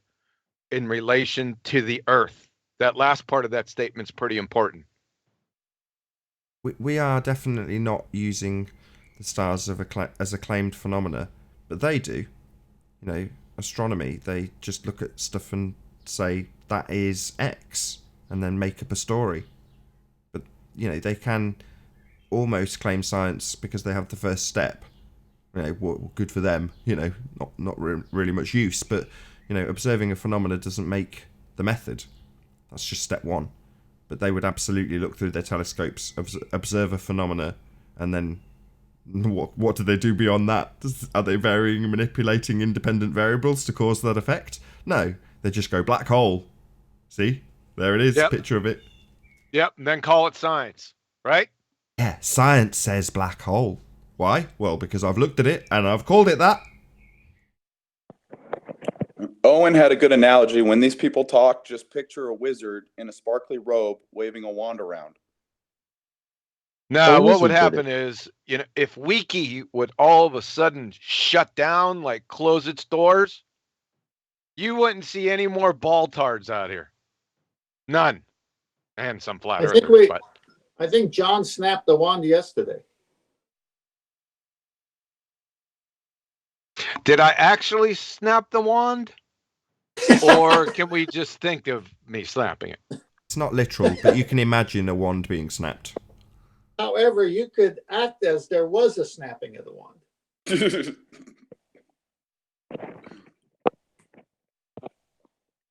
in relation to the Earth. That last part of that statement's pretty important. We are definitely not using the stars as acclaimed phenomena, but they do. You know, astronomy, they just look at stuff and say that is X and then make up a story. But, you know, they can almost claim science because they have the first step. You know, well, good for them, you know, not really much use, but, you know, observing a phenomena doesn't make the method. That's just step one. But they would absolutely look through their telescopes, observe a phenomena, and then what do they do beyond that? Are they varying and manipulating independent variables to cause that effect? No, they just go black hole. See? There it is, Yep. Picture of it. Yep, and then call it science, right? Yeah, science says black hole. Why? Well, because I've looked at it and I've called it that. Owen had a good analogy. When these people talk, just picture a wizard in a sparkly robe waving a wand around. Now, A what would wizard did happen is, you know, if Wiki would all of a sudden shut down, like close its doors, you wouldn't see any more baltards out here. None. And some flat I think earthers, but I think John snapped the wand yesterday. did I actually snap the wand? Or can we just think of me snapping it? It's not literal, but you can imagine a wand being snapped. However, you could act as there was a snapping of the wand.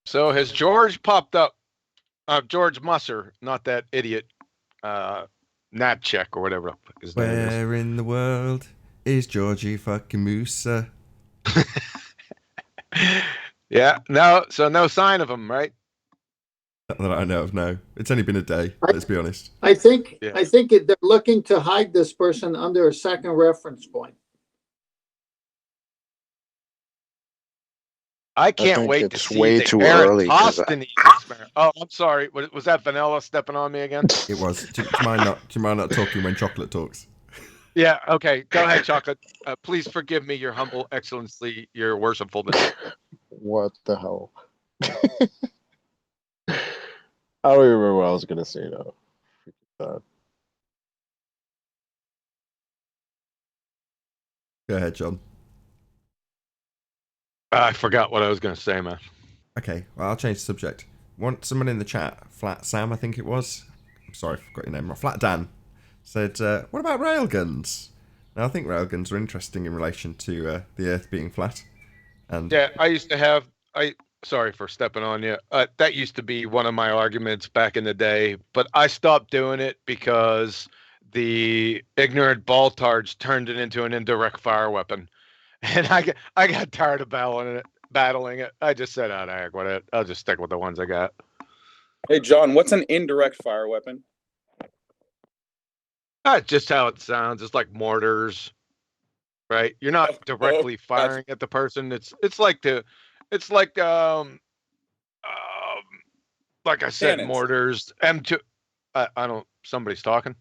So has George popped up? George Musser, not that idiot Nat Check or whatever his name is. Where in the world is Georgie fucking Musa? Yeah, no, so no sign of him, right? Not that I know of, no. It's only been a day, let's be honest. I think Yeah. they're looking to hide this person under a second reference point. I can't think wait to it's see way the too early, 'cause Eratosthenes experiment. Oh, I'm sorry. Was that Vanilla stepping on me again? It was. Do you mind not talking when Chocolate talks? Yeah, okay. Go ahead, Chocolate. Please forgive me, your humble excellency, your worshipfulness. What the hell? I don't even remember what I was gonna say though. Go ahead, John. I forgot what I was going to say, man. Okay, well, I'll change the subject. Want someone in the chat, Flat Sam, I think it was. I'm sorry, I forgot your name. Flat Dan said, "What about railguns?" Now, I think railguns are interesting in relation to the Earth being flat. And Yeah, I used to have. Sorry for stepping on you. That used to be one of my arguments back in the day, but I stopped doing it because the ignorant baltards turned it into an indirect fire weapon, and I got tired of battling it. I just said, "Out heck with it. I'll just stick with the ones I got." Hey, John, what's an indirect fire weapon? Just how it sounds. It's like mortars, right? You're not directly firing at the person. It's like like I said, Cannons. mortars. M2. I don't. Somebody's talking.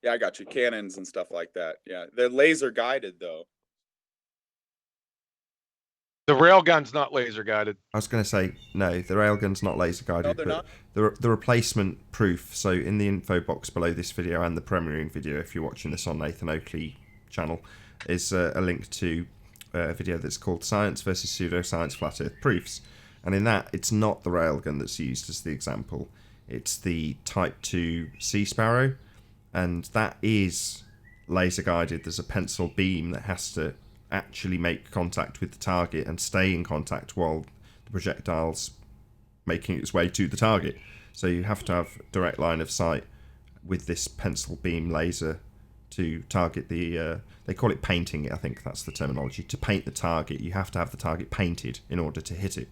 Yeah, I got you. Cannons and stuff like that. Yeah, they're laser guided though. The railgun's not laser guided. I was going to say, no, the railgun's not laser guided, they're but the replacement proof. So in the info box below this video and the premiering video, if you're watching this on Nathan Oakley channel, is a link to a video that's called Science versus Pseudoscience Flat Earth Proofs. And in that, it's not the railgun that's used as the example. It's the Type 2 Sea Sparrow, and that is laser guided. There's a pencil beam that has to actually make contact with the target and stay in contact while the projectile's making its way to the target. So you have to have direct line of sight with this pencil beam laser to target the they call it painting, I think that's the terminology. To paint the target, you have to have the target painted in order to hit it.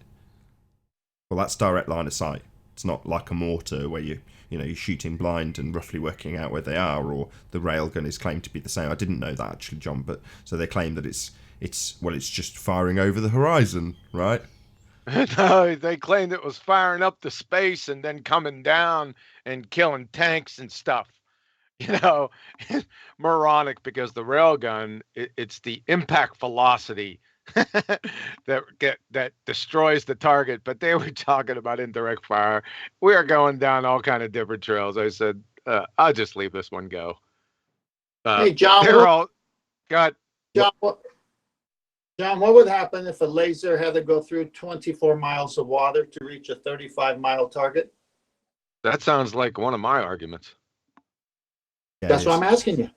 Well, that's direct line of sight. It's not like a mortar where you're shooting blind and roughly working out where they are, or the railgun is claimed to be the same. I didn't know that actually, John, but so they claim that it's just firing over the horizon, right? No, they claimed it was firing up to space and then coming down and killing tanks and stuff. You know, moronic, because the railgun, it's the impact velocity that destroys the target. But they were talking about indirect fire. We are going down all kind of different trails. I said, I'll just leave this one go. Hey, John, They're all got. John, what would happen if a laser had to go through 24 miles of water to reach a 35-mile target? That sounds like one of my arguments. Yeah, That's what I'm asking you.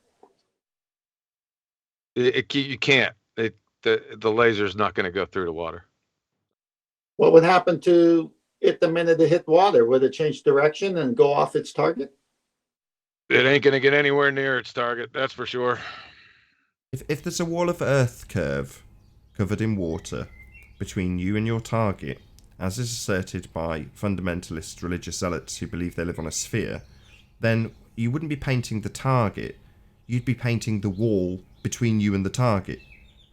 You can't. The laser's not going to go through the water. What would happen to it the minute it hit water? Would it change direction and go off its target? It ain't going to get anywhere near its target. That's for sure. If there's a wall of Earth curve covered in water between you and your target, as is asserted by fundamentalist religious zealots who believe they live on a sphere, then you wouldn't be painting the target, you'd be painting the wall between you and the target,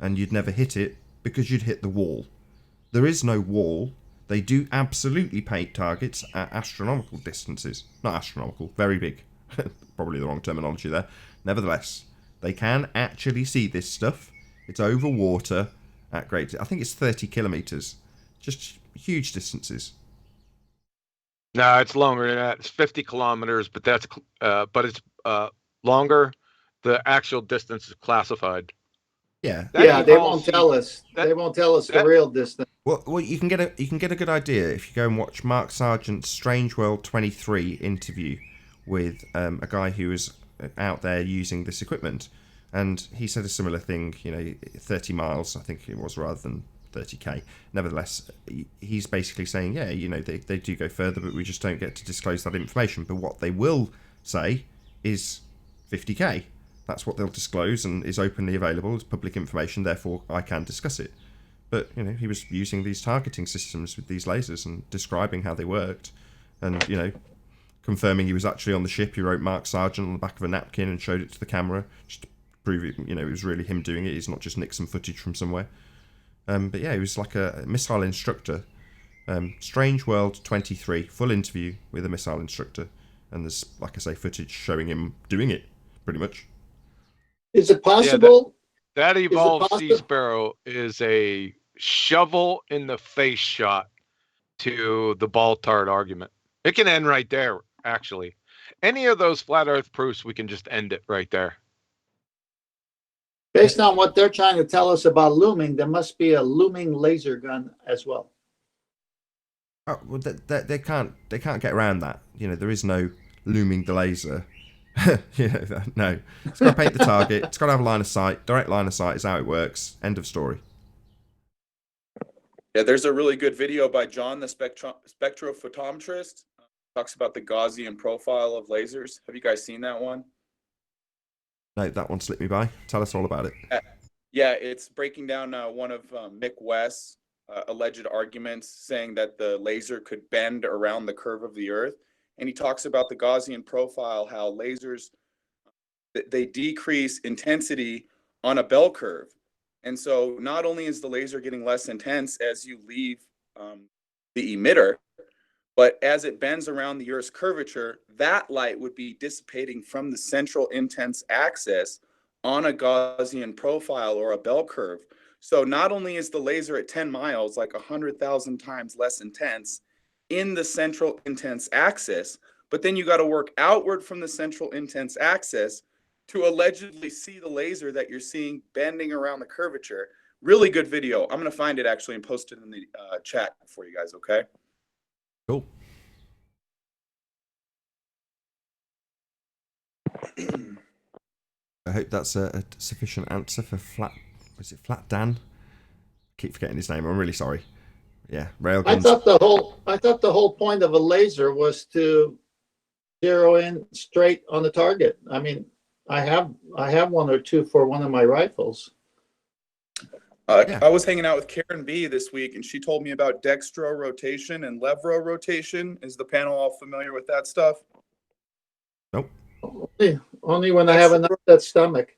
and you'd never hit it because you'd hit the wall. There is no wall. They do absolutely paint targets at astronomical distances. Not astronomical, very big. Probably the wrong terminology there. Nevertheless, they can actually see this stuff. It's over water at great... I think it's 30 kilometres. Just huge distances. No, it's longer than that. It's 50 kilometers, but it's longer. The actual distance is classified. Yeah. Yeah, they won't tell us. They won't tell us the real distance. Well, you can get a good idea if you go and watch Mark Sargent's Strange World 23 interview with a guy who was out there using this equipment, and he said a similar thing. 30 miles, I think it was, rather than 30k. Nevertheless, he's basically saying, yeah, they do go further, but we just don't get to disclose that information. But what they will say is 50k. That's what they'll disclose and is openly available as public information. Therefore, I can discuss it. But he was using these targeting systems with these lasers and describing how they worked, and confirming he was actually on the ship. He wrote Mark Sargent on the back of a napkin and showed it to the camera, just to prove it. It was really him doing it. He's not just nicked some footage from somewhere. But yeah, he was like a missile instructor. Strange World 23, full interview with a missile instructor, and there's, like I say, footage showing him doing it, pretty much. Is it possible? Yeah, that evolved Sea Sparrow is a shovel in the face shot to the ball tart argument. It can end right there, actually. Any of those flat Earth proofs, we can just end it right there. Based on what they're trying to tell us about looming, there must be a looming laser gun as well. Oh, well, they can't get around that. There is no looming the laser. No. It's got to paint the target. It's got to have a line of sight. Direct line of sight is how it works. End of story. Yeah, there's a really good video by John, the spectrophotometrist. Talks about the Gaussian profile of lasers. Have you guys seen that one? No, that one slipped me by. Tell us all about it. Yeah, it's breaking down one of Mick West's alleged arguments, saying that the laser could bend around the curve of the Earth. And he talks about the Gaussian profile, how lasers, they decrease intensity on a bell curve. And so not only is the laser getting less intense as you leave the emitter, but as it bends around the Earth's curvature, that light would be dissipating from the central intense axis on a Gaussian profile or a bell curve. So not only is the laser at 10 miles, like 100,000 times less intense in the central intense axis, but then you got to work outward from the central intense axis to allegedly see the laser that you're seeing bending around the curvature. Really good video. I'm going to find it actually and post it in the chat for you guys, okay? Cool. I hope that's a sufficient answer for Flat. Was it Flat Dan? Keep forgetting his name. I'm really sorry. Yeah, railguns. I thought the whole point of a laser was to zero in straight on the target. I mean, I have one or two for one of my rifles. I was hanging out with Karen B this week, and she told me about dextro rotation and levro rotation. Is the panel all familiar with that stuff? Nope. Only when I have an upset stomach.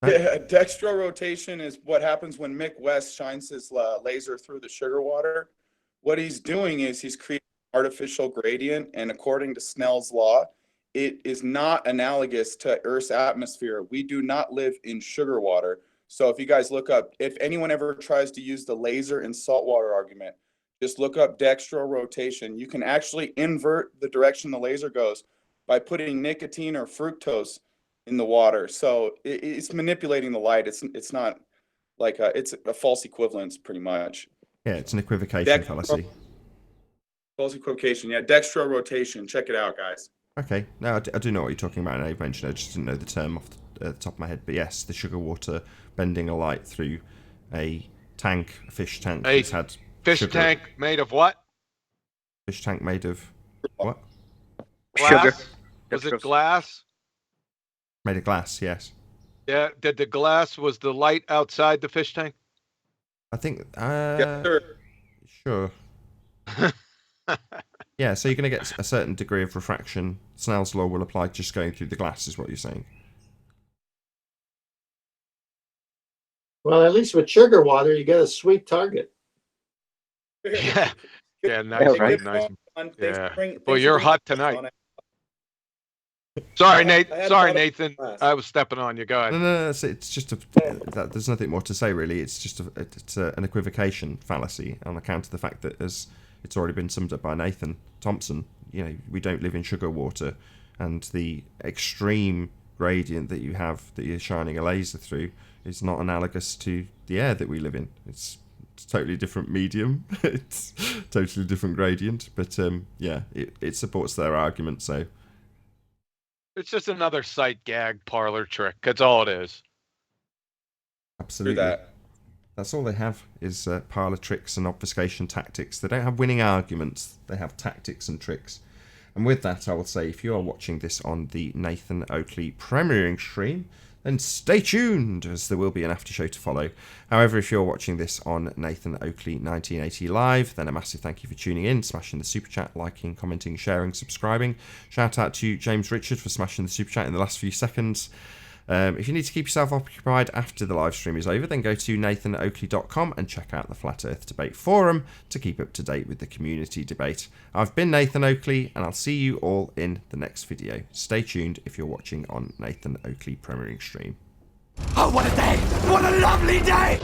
Yeah, dextro rotation is what happens when Mick West shines his laser through the sugar water. What he's doing is he's creating an artificial gradient, and according to Snell's law, it is not analogous to Earth's atmosphere. We do not live in sugar water. So if you guys look up, if anyone ever tries to use the laser and saltwater argument, just look up dextro rotation. You can actually invert the direction the laser goes by putting nicotine or fructose in the water. So it's manipulating the light. It's not like it's a false equivalence, pretty much. Yeah, it's an equivocation fallacy. False equivocation. Yeah, dextro rotation. Check it out, guys. Okay, now I do know what you're talking about, and I mentioned I just didn't know the term off the top of my head. But yes, the sugar water bending a light through a tank, a fish tank that's had fish sugar. Tank made of what? Fish tank made of what? Glass? Sugar. Was it glass? Made of glass, yes. Yeah. Did the glass, was the light outside the fish tank? I think. Yes, sir. Sure. Yeah, so you're going to get a certain degree of refraction. Snell's law will apply just going through the glass, is what you're saying. Well, at least with sugar water, you get a sweet target. Yeah. Yeah, nice. right. Nice. Yeah. Well, Well, you're hot tonight. Sorry, Nate. I had Sorry, thought of Nathan. glass. I was stepping on you. Go ahead. No, it's just there's nothing more to say, really. It's just an equivocation fallacy on account of the fact that, as it's already been summed up by Nathan Thompson, we don't live in sugar water, and the extreme gradient that you have that you're shining a laser through is not analogous to the air that we live in. It's a totally different medium. It's totally different gradient, but yeah, it supports their argument. So It's just another sight gag parlor trick. That's all it is. absolutely. That's all they have is parlor tricks and obfuscation tactics. They don't have winning arguments. They have tactics and tricks. And with that, I will say, if you are watching this on the Nathan Oakley premiering stream, then stay tuned, as there will be an after show to follow. However, if you're watching this on Nathan Oakley 1980 Live, then a massive thank you for tuning in, smashing the super chat, liking, commenting, sharing, subscribing. Shout out to James Richard for smashing the super chat in the last few seconds. If you need to keep yourself occupied after the live stream is over, then go to nathanoakley.com and check out the Flat Earth Debate Forum to keep up to date with the community debate. I've been Nathan Oakley, and I'll see you all in the next video. Stay tuned if you're watching on Nathan Oakley premiering stream. Oh, what a day! What a lovely day!